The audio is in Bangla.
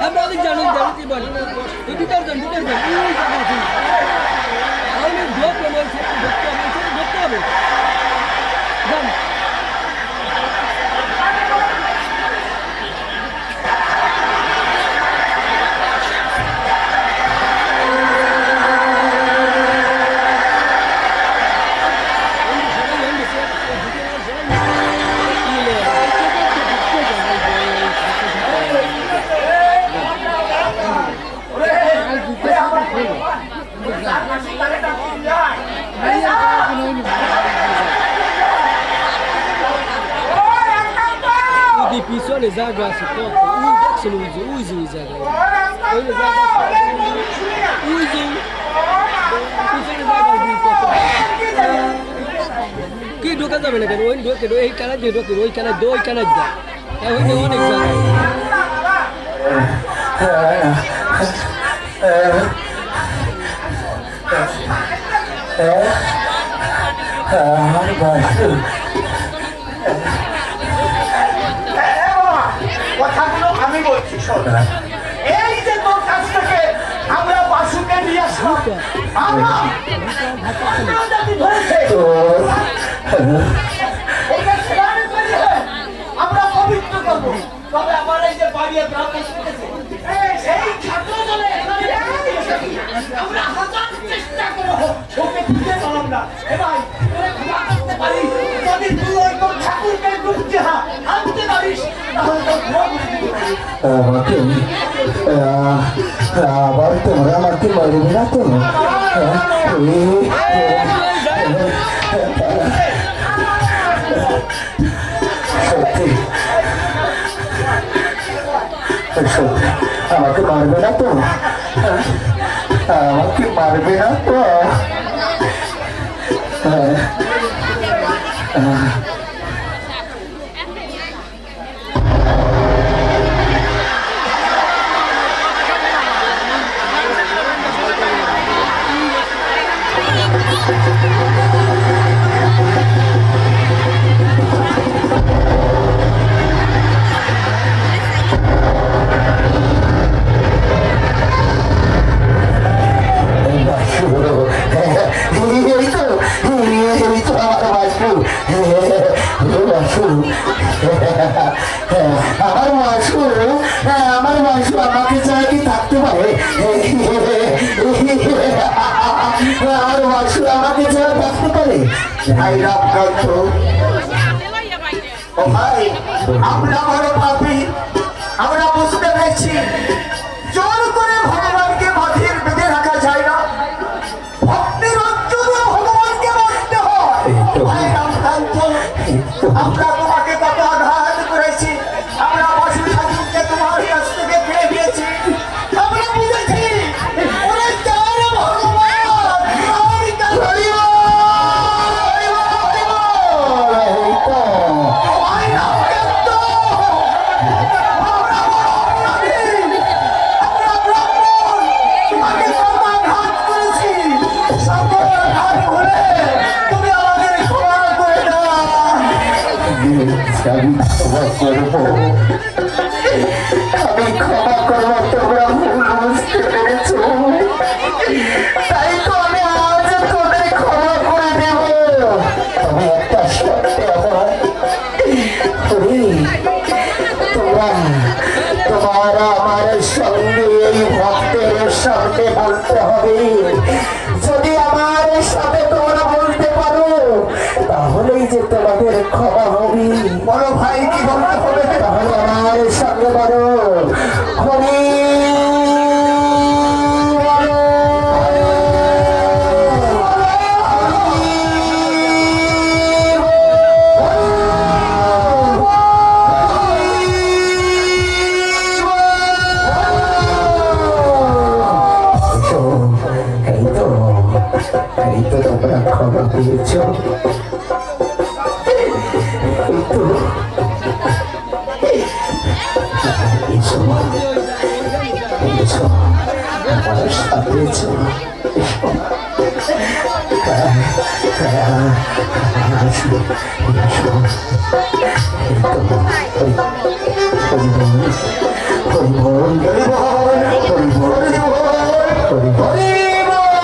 আমরা অধিক জানি কি বলি ভিতর যান আমি ব্লক আমার দেখতে হবে যান পিছনে জায়গা আছে কত ওই দেখছেন ওই যে জায়গা ওই যে পিছনে জায়গা কি ঢোকা যাবে না কেন ওই ঢোকে এই কানার দিয়ে ঢোকে ওই কানার দিয়ে ওই কানার দিয়ে ওই অনেক জায়গা কথাগুলো আমি বলছি শোন এই যে তোর কাছ থেকে আমরা বাসুকে নিয়ে আসলাম আমরা পবিত্র করবো তবে আমার এই যে বাড়ি সেই ছাত্র দলে আমরা হাজার চেষ্টা করবো ওকে দিতে পারলাম না এবার ক্ষমা করতে পারি যদি তুই ওই তোর ঠাকুরকে ডুবতে আনতে পারিস তাহলে তোর ক্ষমা করে দিতে পারি আমাকে আবার তোমরা আমাকে মারবে না তো সত্যি সত্যি আমাকে মারবে না তো আমাকে মারবে না তো আমার মাংস আমাকে চাই কি থাকতে পারে আমার মাংস আমাকে চাই থাকতে পারে আমরা বড় পাপী আমরা বুঝতে পেরেছি জোর করে ভগবানকে মাটির বেঁধে রাখা যায় না ভক্তির অঞ্চলে ভগবানকে বাঁচতে হয় আমরা তোমাকে কত আঘাত করেছি আমরা বাসু ঠাকুরকে তোমার কাছ থেকে ফিরে দিয়েছি আমরা বুঝেছি ওরা চার ভগবান আমি ক্ষমা করবো তোমরা ভুল বুঝতে পেরেছ তাই তো আমি আজ তোদের ক্ষমা করে দেব তবে একটা সত্যি আমার তোমার আমার সঙ্গে এই ভক্তের সামনে বলতে হবে যদি আমার সাথে তোমরা বলতে পারো তাহলেই যে তোমাদের ক্ষমা হবে বড় ভাই কি বলতে হবে তাহলে আমার সঙ্গে বলো হরি এই তো তোমরা ক্ষমা পেয়েছ আমার সাথে হরিবল করি। হরি বল।